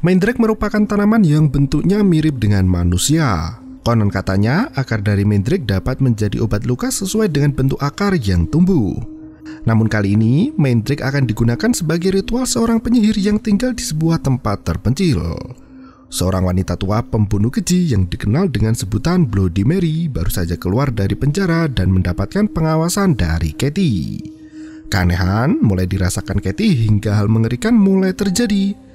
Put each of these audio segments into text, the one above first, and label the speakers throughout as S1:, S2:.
S1: Mandrake merupakan tanaman yang bentuknya mirip dengan manusia. Konon katanya, akar dari mandrake dapat menjadi obat luka sesuai dengan bentuk akar yang tumbuh. Namun kali ini, mandrake akan digunakan sebagai ritual seorang penyihir yang tinggal di sebuah tempat terpencil. Seorang wanita tua pembunuh keji yang dikenal dengan sebutan Bloody Mary baru saja keluar dari penjara dan mendapatkan pengawasan dari Katie. Keanehan mulai dirasakan Katie hingga hal mengerikan mulai terjadi.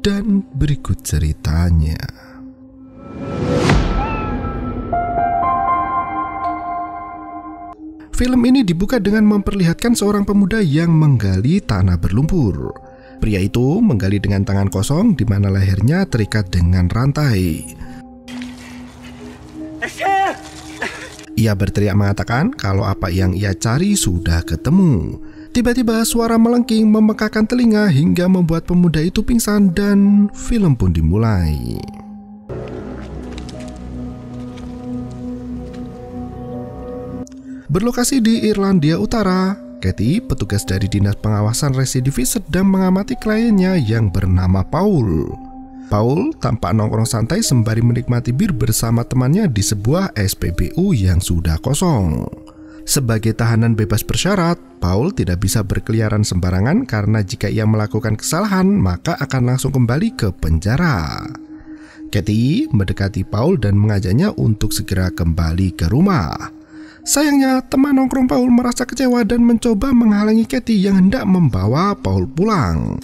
S1: Dan berikut ceritanya. Film ini dibuka dengan memperlihatkan seorang pemuda yang menggali tanah berlumpur. Pria itu menggali dengan tangan kosong di mana lehernya terikat dengan rantai. Ia berteriak mengatakan kalau apa yang ia cari sudah ketemu. Tiba-tiba suara melengking memekakan telinga hingga membuat pemuda itu pingsan dan film pun dimulai. Berlokasi di Irlandia Utara, Katie, petugas dari Dinas Pengawasan Residivis, sedang mengamati kliennya yang bernama Paul. Paul tampak nongkrong santai sembari menikmati bir bersama temannya di sebuah SPBU yang sudah kosong. Sebagai tahanan bebas bersyarat, Paul tidak bisa berkeliaran sembarangan karena jika ia melakukan kesalahan, maka akan langsung kembali ke penjara. Katie mendekati Paul dan mengajaknya untuk segera kembali ke rumah. Sayangnya, teman nongkrong Paul merasa kecewa dan mencoba menghalangi Katie yang hendak membawa Paul pulang.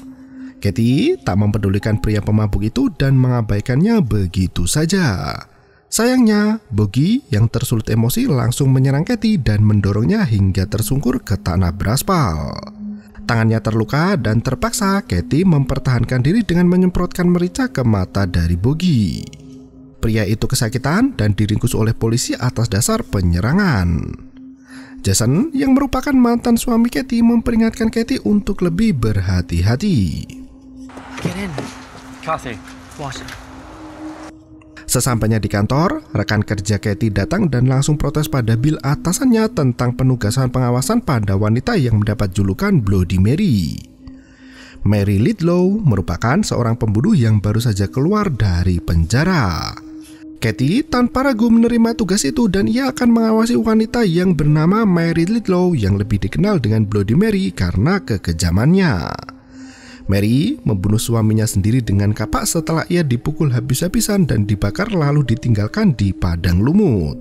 S1: Katie tak mempedulikan pria pemabuk itu dan mengabaikannya begitu saja. Sayangnya, Bogi yang tersulut emosi langsung menyerang Katie dan mendorongnya hingga tersungkur ke tanah beraspal. Tangannya terluka dan terpaksa Katie mempertahankan diri dengan menyemprotkan merica ke mata dari Bogi. Pria itu kesakitan dan diringkus oleh polisi atas dasar penyerangan. Jason yang merupakan mantan suami Katie memperingatkan Katie untuk lebih berhati-hati.
S2: Get in. Kathy, what?
S1: Sesampainya di kantor, rekan kerja Katie datang dan langsung protes pada Bill atasannya tentang penugasan pengawasan pada wanita yang mendapat julukan Bloody Mary. Mary Lidlow merupakan seorang pembunuh yang baru saja keluar dari penjara. Katie tanpa ragu menerima tugas itu dan ia akan mengawasi wanita yang bernama Mary Lidlow yang lebih dikenal dengan Bloody Mary karena kekejamannya. Mary membunuh suaminya sendiri dengan kapak setelah ia dipukul habis-habisan dan dibakar lalu ditinggalkan di padang lumut.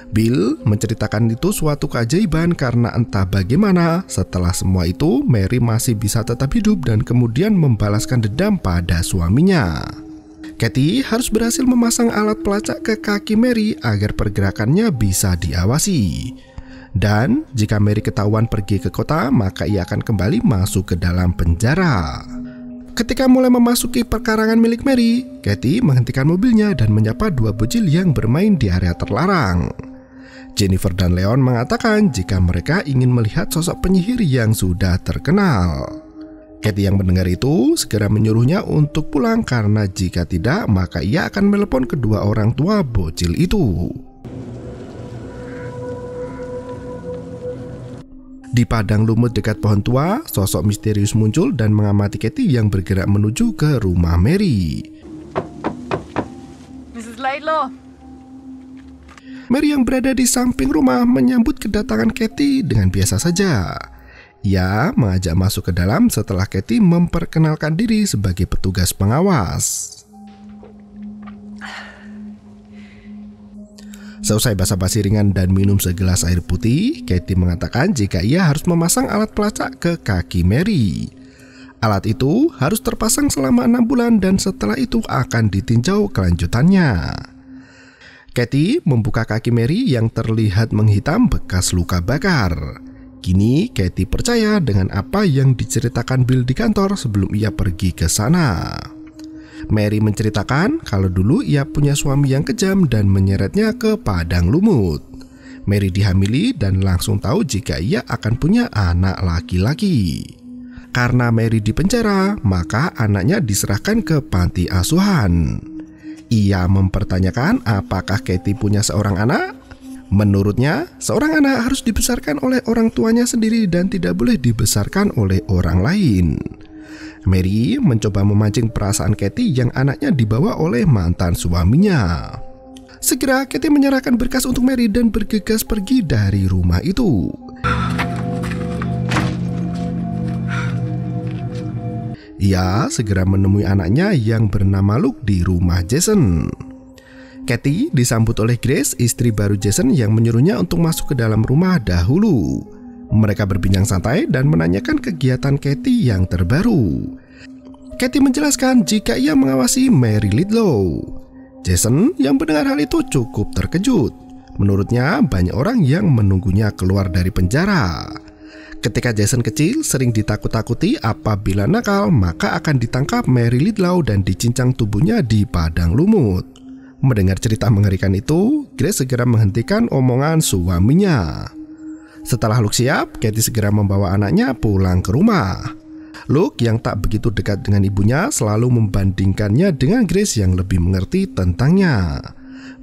S1: Bill menceritakan itu suatu keajaiban karena entah bagaimana setelah semua itu Mary masih bisa tetap hidup dan kemudian membalaskan dendam pada suaminya. Katie harus berhasil memasang alat pelacak ke kaki Mary agar pergerakannya bisa diawasi. Dan jika Mary ketahuan pergi ke kota, maka ia akan kembali masuk ke dalam penjara. Ketika mulai memasuki perkarangan milik Mary, Katie menghentikan mobilnya dan menyapa dua bocil yang bermain di area terlarang. Jennifer dan Leon mengatakan jika mereka ingin melihat sosok penyihir yang sudah terkenal. Katie yang mendengar itu segera menyuruhnya untuk pulang karena jika tidak, maka ia akan menelepon kedua orang tua bocil itu. Di padang lumut dekat pohon tua, sosok misterius muncul dan mengamati Katie yang bergerak menuju ke rumah Mary.
S3: Mrs. Laidlaw.
S1: Mary yang berada di samping rumah menyambut kedatangan Katie dengan biasa saja. Ia mengajak masuk ke dalam setelah Katie memperkenalkan diri sebagai petugas pengawas. Seusai basa-basi ringan dan minum segelas air putih, Katie mengatakan jika ia harus memasang alat pelacak ke kaki Mary. Alat itu harus terpasang selama 6 bulan dan setelah itu akan ditinjau kelanjutannya. Katie membuka kaki Mary yang terlihat menghitam bekas luka bakar. Kini Katie percaya dengan apa yang diceritakan Bill di kantor sebelum ia pergi ke sana. Mary menceritakan kalau dulu ia punya suami yang kejam dan menyeretnya ke padang lumut. Mary dihamili dan langsung tahu jika ia akan punya anak laki-laki. Karena Mary dipenjara, maka anaknya diserahkan ke panti asuhan. Ia mempertanyakan apakah Katie punya seorang anak. Menurutnya, seorang anak harus dibesarkan oleh orang tuanya sendiri dan tidak boleh dibesarkan oleh orang lain. Mary mencoba memancing perasaan Katie yang anaknya dibawa oleh mantan suaminya. Segera Katie menyerahkan berkas untuk Mary dan bergegas pergi dari rumah itu. Ia segera menemui anaknya yang bernama Luke di rumah Jason. Katie disambut oleh Grace, istri baru Jason yang menyuruhnya untuk masuk ke dalam rumah dahulu. Mereka berbincang santai dan menanyakan kegiatan Katie yang terbaru. Katie menjelaskan jika ia mengawasi Mary Lidlow. Jason yang mendengar hal itu cukup terkejut. Menurutnya banyak orang yang menunggunya keluar dari penjara. Ketika Jason kecil sering ditakut-takuti apabila nakal, maka akan ditangkap Mary Lidlow dan dicincang tubuhnya di padang lumut. Mendengar cerita mengerikan itu, Grace segera menghentikan omongan suaminya. Setelah Luke siap, Katie segera membawa anaknya pulang ke rumah. Luke yang tak begitu dekat dengan ibunya selalu membandingkannya dengan Grace yang lebih mengerti tentangnya.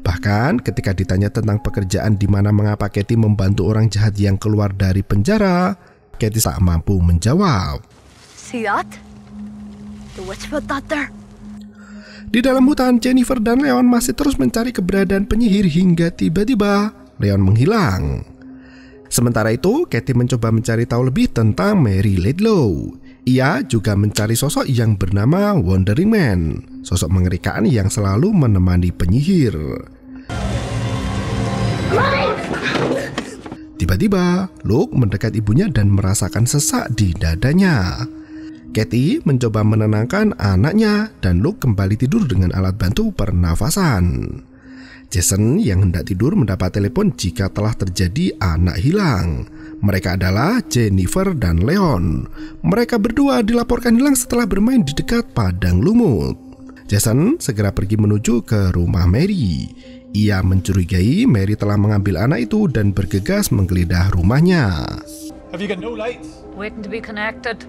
S1: Bahkan ketika ditanya tentang pekerjaan di mana mengapa Katie membantu orang jahat yang keluar dari penjara, Katie tak mampu menjawab.
S3: See that? The witch put that there.
S1: Di dalam hutan, Jennifer dan Leon masih terus mencari keberadaan penyihir hingga tiba-tiba Leon menghilang. Sementara itu, Katie mencoba mencari tahu lebih tentang Mary Lidlow. Ia juga mencari sosok yang bernama Wandering Man, sosok mengerikan yang selalu menemani penyihir. Tiba-tiba, Luke mendekat ibunya dan merasakan sesak di dadanya. Katie mencoba menenangkan anaknya dan Luke kembali tidur dengan alat bantu pernafasan. Jason yang hendak tidur mendapat telepon jika telah terjadi anak hilang. Mereka adalah Jennifer dan Leon. Mereka berdua dilaporkan hilang setelah bermain di dekat padang lumut. Jason segera pergi menuju ke rumah Mary. Ia mencurigai Mary telah mengambil anak itu dan bergegas menggeledah rumahnya.
S2: Have you got no lights?
S3: Waiting to be connected.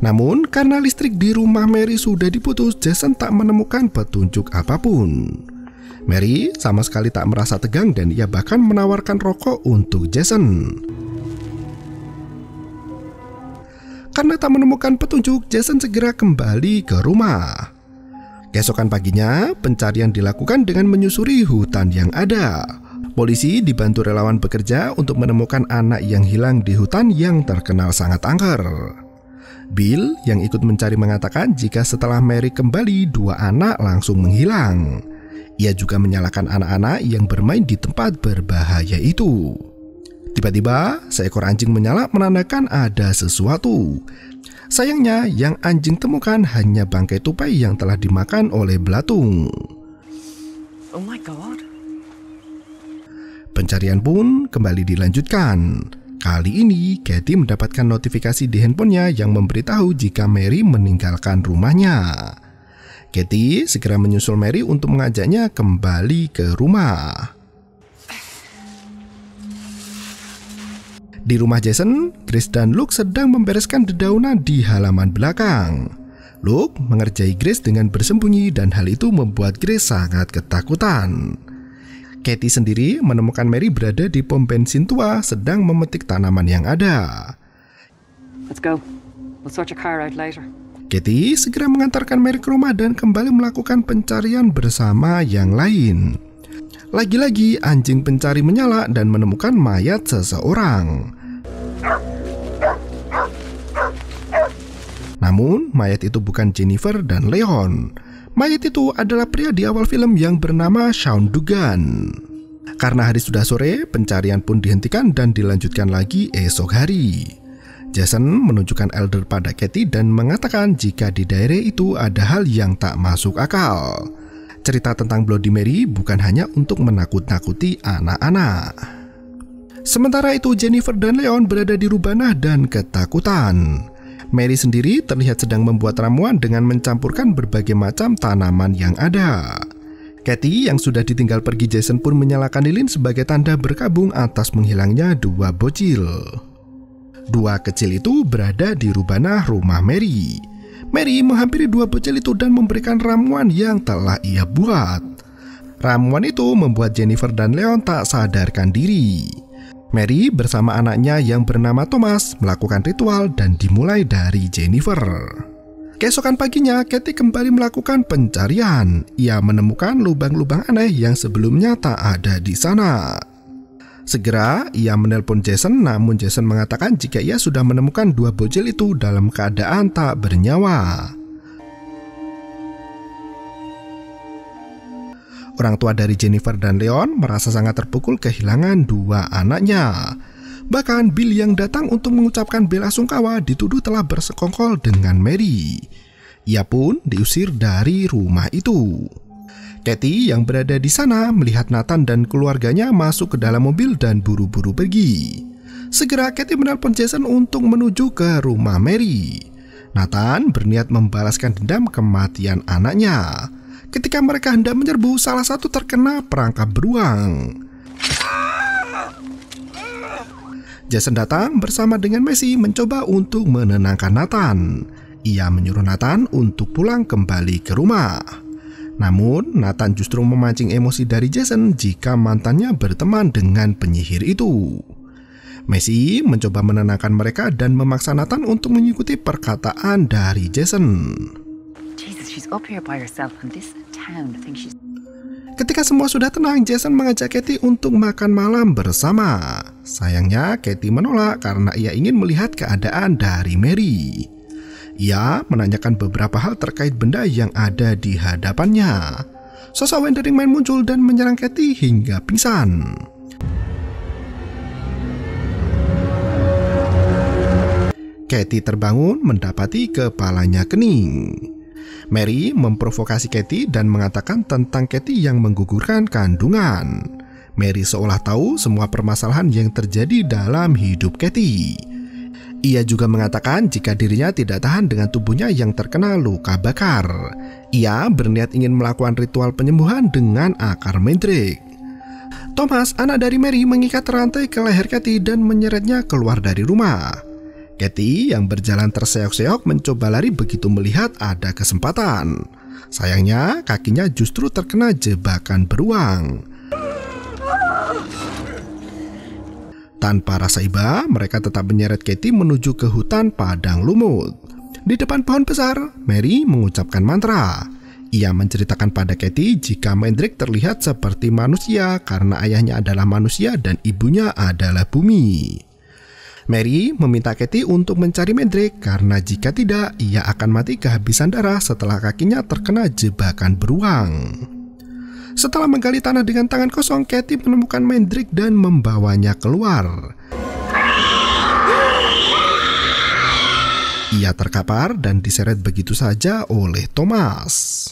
S1: Namun karena listrik di rumah Mary sudah diputus, Jason tak menemukan petunjuk apapun. Mary sama sekali tak merasa tegang dan ia bahkan menawarkan rokok untuk Jason. Karena tak menemukan petunjuk, Jason segera kembali ke rumah. Keesokan paginya, pencarian dilakukan dengan menyusuri hutan yang ada. Polisi dibantu relawan bekerja untuk menemukan anak yang hilang di hutan yang terkenal sangat angker. Bill yang ikut mencari mengatakan jika setelah Mary kembali, dua anak langsung menghilang. Ia juga menyalahkan anak-anak yang bermain di tempat berbahaya itu. Tiba-tiba, seekor anjing menyala menandakan ada sesuatu. Sayangnya, yang anjing temukan hanya bangkai tupai yang telah dimakan oleh belatung.
S3: Oh my god.
S1: Pencarian pun kembali dilanjutkan. Kali ini, Katie mendapatkan notifikasi di handphonenya yang memberitahu jika Mary meninggalkan rumahnya. Katie segera menyusul Mary untuk mengajaknya kembali ke rumah. Di rumah Jason, Grace dan Luke sedang membereskan dedaunan di halaman belakang. Luke mengerjai Grace dengan bersembunyi dan hal itu membuat Grace sangat ketakutan. Katie sendiri menemukan Mary berada di pom bensin tua sedang memetik tanaman yang ada.
S3: Let's go. We'll sort your car out later.
S1: Katie segera mengantarkan Mary ke rumah dan kembali melakukan pencarian bersama yang lain. Lagi-lagi anjing pencari menyala dan menemukan mayat seseorang. Namun mayat itu bukan Jennifer dan Leon. Mayat itu adalah pria di awal film yang bernama Sean Dugan. Karena hari sudah sore, pencarian pun dihentikan dan dilanjutkan lagi esok hari. Jason menunjukkan Elder pada Katie dan mengatakan jika di daerah itu ada hal yang tak masuk akal. Cerita tentang Bloody Mary bukan hanya untuk menakut-nakuti anak-anak. Sementara itu Jennifer dan Leon berada di Rubanah dan ketakutan. Mary sendiri terlihat sedang membuat ramuan dengan mencampurkan berbagai macam tanaman yang ada. Katie yang sudah ditinggal pergi Jason pun menyalakan lilin sebagai tanda berkabung atas menghilangnya dua bocil. Dua kecil itu berada di Rubanah rumah Mary. Mary menghampiri dua bocil itu dan memberikan ramuan yang telah ia buat. Ramuan itu membuat Jennifer dan Leon tak sadarkan diri. Mary bersama anaknya yang bernama Thomas melakukan ritual dan dimulai dari Jennifer. Keesokan paginya, Katie kembali melakukan pencarian. Ia menemukan lubang-lubang aneh yang sebelumnya tak ada di sana. Segera ia menelpon Jason, namun Jason mengatakan jika ia sudah menemukan 2 bocil itu dalam keadaan tak bernyawa. Orang tua dari Jennifer dan Leon merasa sangat terpukul kehilangan 2 anaknya. Bahkan Bill yang datang untuk mengucapkan belasungkawa dituduh telah bersekongkol dengan Mary. Ia pun diusir dari rumah itu. Katie yang berada di sana melihat Nathan dan keluarganya masuk ke dalam mobil dan buru-buru pergi. Segera Katie menelpon Jason untuk menuju ke rumah Mary. Nathan berniat membalaskan dendam kematian anaknya. Ketika mereka hendak menyerbu, salah satu terkena perangkap beruang. Jason datang bersama dengan Messi mencoba untuk menenangkan Nathan. Ia menyuruh Nathan untuk pulang kembali ke rumah. Namun, Nathan justru memancing emosi dari Jason jika mantannya berteman dengan penyihir itu. Messi mencoba menenangkan mereka dan memaksa Nathan untuk mengikuti perkataan dari Jason. Ketika semua sudah tenang, Jason mengajak Katie untuk makan malam bersama. Sayangnya, Katie menolak karena ia ingin melihat keadaan dari Mary. Ia menanyakan beberapa hal terkait benda yang ada di hadapannya. Sosok Wandering Man muncul dan menyerang Katie hingga pingsan. Katie terbangun mendapati kepalanya kening. Mary memprovokasi Katie dan mengatakan tentang Katie yang menggugurkan kandungan. Mary seolah tahu semua permasalahan yang terjadi dalam hidup Katie. Ia juga mengatakan jika dirinya tidak tahan dengan tubuhnya yang terkena luka bakar. Ia berniat ingin melakukan ritual penyembuhan dengan akar mandrake. Thomas, anak dari Mary, mengikat rantai ke leher Katie dan menyeretnya keluar dari rumah. Katie yang berjalan terseok-seok mencoba lari begitu melihat ada kesempatan. Sayangnya kakinya justru terkena jebakan beruang. Tanpa rasa iba, mereka tetap menyeret Katie menuju ke hutan padang lumut. Di depan pohon besar, Mary mengucapkan mantra. Ia menceritakan pada Katie jika Mandrake terlihat seperti manusia karena ayahnya adalah manusia dan ibunya adalah bumi. Mary meminta Katie untuk mencari Mandrake karena jika tidak, ia akan mati kehabisan darah setelah kakinya terkena jebakan beruang. Setelah menggali tanah dengan tangan kosong, Katie menemukan Mandrake dan membawanya keluar. Ia terkapar dan diseret begitu saja oleh Thomas.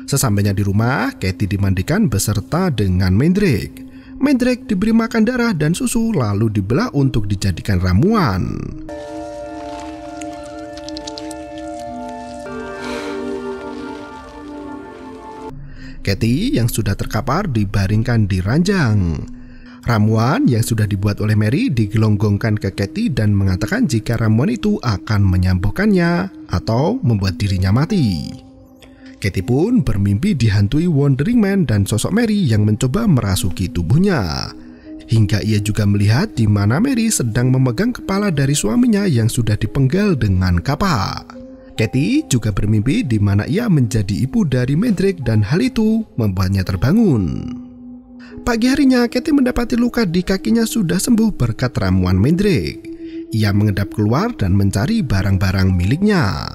S1: Sesampainya di rumah, Katie dimandikan beserta dengan Mandrake. Mandrake diberi makan darah dan susu lalu dibelah untuk dijadikan ramuan. Katie yang sudah terkapar dibaringkan di ranjang. Ramuan yang sudah dibuat oleh Mary digelonggongkan ke Katie dan mengatakan jika ramuan itu akan menyembuhkannya atau membuat dirinya mati. Katie pun bermimpi dihantui Wandering Man dan sosok Mary yang mencoba merasuki tubuhnya. Hingga ia juga melihat di mana Mary sedang memegang kepala dari suaminya yang sudah dipenggal dengan kapak. Katie juga bermimpi di mana ia menjadi ibu dari Mandrake dan hal itu membuatnya terbangun. Pagi harinya, Katie mendapati luka di kakinya sudah sembuh berkat ramuan Mandrake. Ia mengedap keluar dan mencari barang-barang miliknya.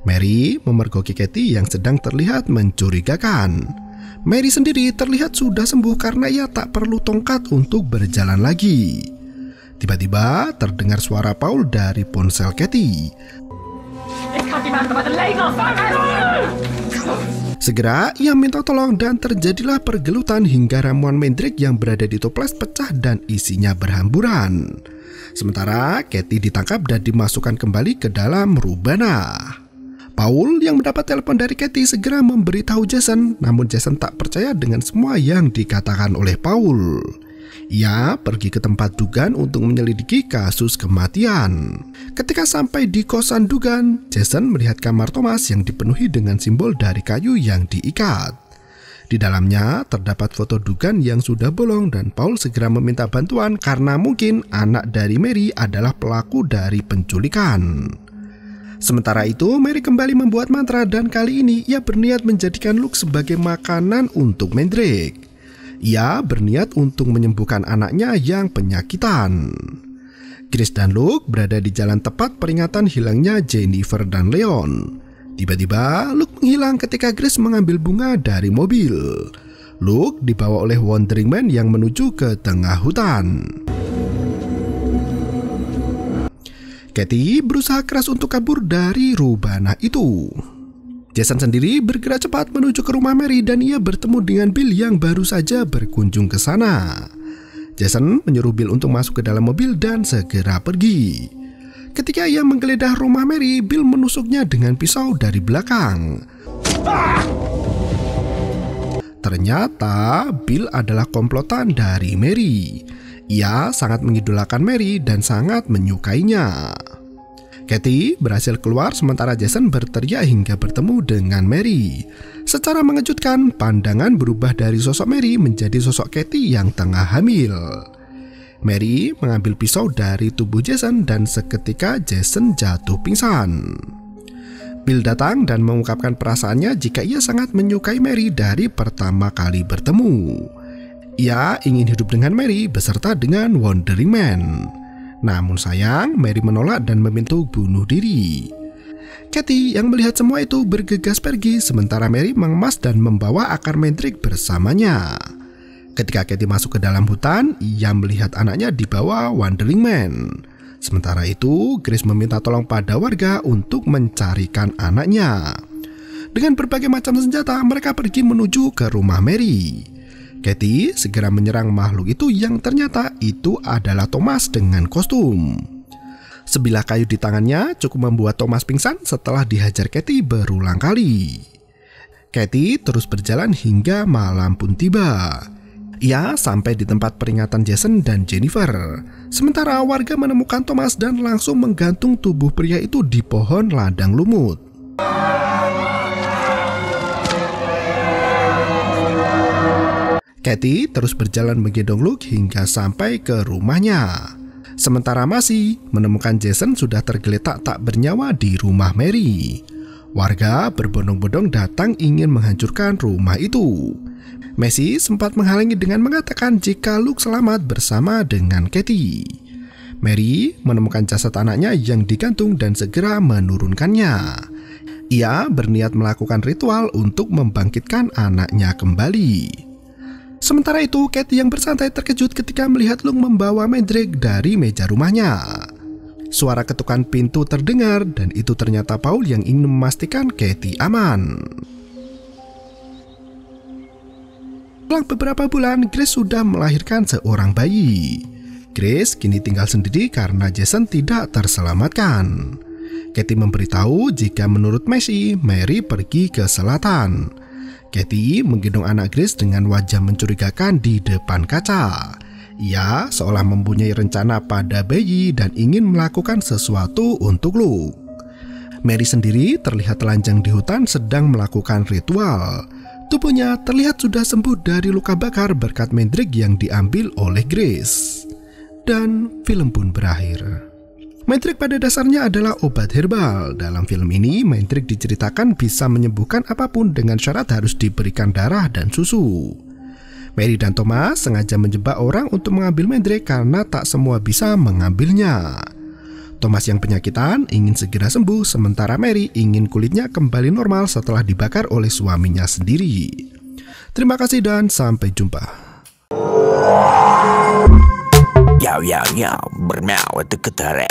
S1: Mary memergoki Katie yang sedang terlihat mencurigakan. Mary sendiri terlihat sudah sembuh karena ia tak perlu tongkat untuk berjalan lagi. Tiba-tiba terdengar suara Paul dari ponsel Katie. Segera ia minta tolong dan terjadilah pergelutan hingga ramuan Mandrake yang berada di toples pecah dan isinya berhamburan. Sementara Katie ditangkap dan dimasukkan kembali ke dalam rubana. Paul yang mendapat telepon dari Katie segera memberitahu Jason, namun Jason tak percaya dengan semua yang dikatakan oleh Paul. Ia pergi ke tempat Dugan untuk menyelidiki kasus kematian. Ketika sampai di kosan Dugan, Jason melihat kamar Thomas yang dipenuhi dengan simbol dari kayu yang diikat. Di dalamnya terdapat foto Dugan yang sudah bolong dan Paul segera meminta bantuan karena mungkin anak dari Mary adalah pelaku dari penculikan. Sementara itu, Mary kembali membuat mantra dan kali ini ia berniat menjadikan Luke sebagai makanan untuk Mandrake. Ia berniat untuk menyembuhkan anaknya yang penyakitan. Grace dan Luke berada di jalan tepat peringatan hilangnya Jennifer dan Leon. Tiba-tiba Luke menghilang ketika Grace mengambil bunga dari mobil. Luke dibawa oleh Wandering Man yang menuju ke tengah hutan. Katie berusaha keras untuk kabur dari rubana itu. Jason sendiri bergerak cepat menuju ke rumah Mary dan ia bertemu dengan Bill yang baru saja berkunjung ke sana. Jason menyuruh Bill untuk masuk ke dalam mobil dan segera pergi. Ketika ia menggeledah rumah Mary, Bill menusuknya dengan pisau dari belakang. Ternyata Bill adalah komplotan dari Mary. Ia sangat mengidolakan Mary dan sangat menyukainya. Katie berhasil keluar sementara Jason berteriak hingga bertemu dengan Mary. Secara mengejutkan, pandangan berubah dari sosok Mary menjadi sosok Katie yang tengah hamil. Mary mengambil pisau dari tubuh Jason dan seketika Jason jatuh pingsan. Bill datang dan mengungkapkan perasaannya jika ia sangat menyukai Mary dari pertama kali bertemu. Ia ingin hidup dengan Mary beserta dengan Wandering Man. Namun sayang, Mary menolak dan meminta bunuh diri. Katie yang melihat semua itu bergegas pergi sementara Mary mengemas dan membawa akar Mandrake bersamanya. Ketika Katie masuk ke dalam hutan, ia melihat anaknya dibawa Wandering Man. Sementara itu, Grace meminta tolong pada warga untuk mencarikan anaknya. Dengan berbagai macam senjata, mereka pergi menuju ke rumah Mary. Katie segera menyerang makhluk itu yang ternyata itu adalah Thomas dengan kostum. Sebilah kayu di tangannya cukup membuat Thomas pingsan setelah dihajar Katie berulang kali. Katie terus berjalan hingga malam pun tiba. Ia sampai di tempat peringatan Jason dan Jennifer. Sementara warga menemukan Thomas dan langsung menggantung tubuh pria itu di pohon ladang lumut. Katie terus berjalan menggendong Luke hingga sampai ke rumahnya. Sementara masih menemukan Jason sudah tergeletak tak bernyawa di rumah Mary. Warga berbondong-bondong datang ingin menghancurkan rumah itu. Messi sempat menghalangi dengan mengatakan jika Luke selamat bersama dengan Katie. Mary menemukan jasad anaknya yang digantung dan segera menurunkannya. Ia berniat melakukan ritual untuk membangkitkan anaknya kembali. Sementara itu, Katie yang bersantai terkejut ketika melihat Luke membawa Mandrake dari meja rumahnya. Suara ketukan pintu terdengar dan itu ternyata Paul yang ingin memastikan Katie aman. Setelah beberapa bulan, Grace sudah melahirkan seorang bayi. Grace kini tinggal sendiri karena Jason tidak terselamatkan. Katie memberitahu jika menurut Messi, Mary pergi ke selatan. Katie menggendong anak Grace dengan wajah mencurigakan di depan kaca. Ia seolah mempunyai rencana pada bayi dan ingin melakukan sesuatu untuk Luke. Mary sendiri terlihat telanjang di hutan sedang melakukan ritual. Tubuhnya terlihat sudah sembuh dari luka bakar berkat Mandrake yang diambil oleh Grace. Dan film pun berakhir. Mandrake pada dasarnya adalah obat herbal. Dalam film ini, Mandrake diceritakan bisa menyembuhkan apapun dengan syarat harus diberikan darah dan susu. Mary dan Thomas sengaja menjebak orang untuk mengambil Mandrake karena tak semua bisa mengambilnya. Thomas yang penyakitan ingin segera sembuh, sementara Mary ingin kulitnya kembali normal setelah dibakar oleh suaminya sendiri. Terima kasih dan sampai jumpa.
S4: Yo, bermau itu ketarik.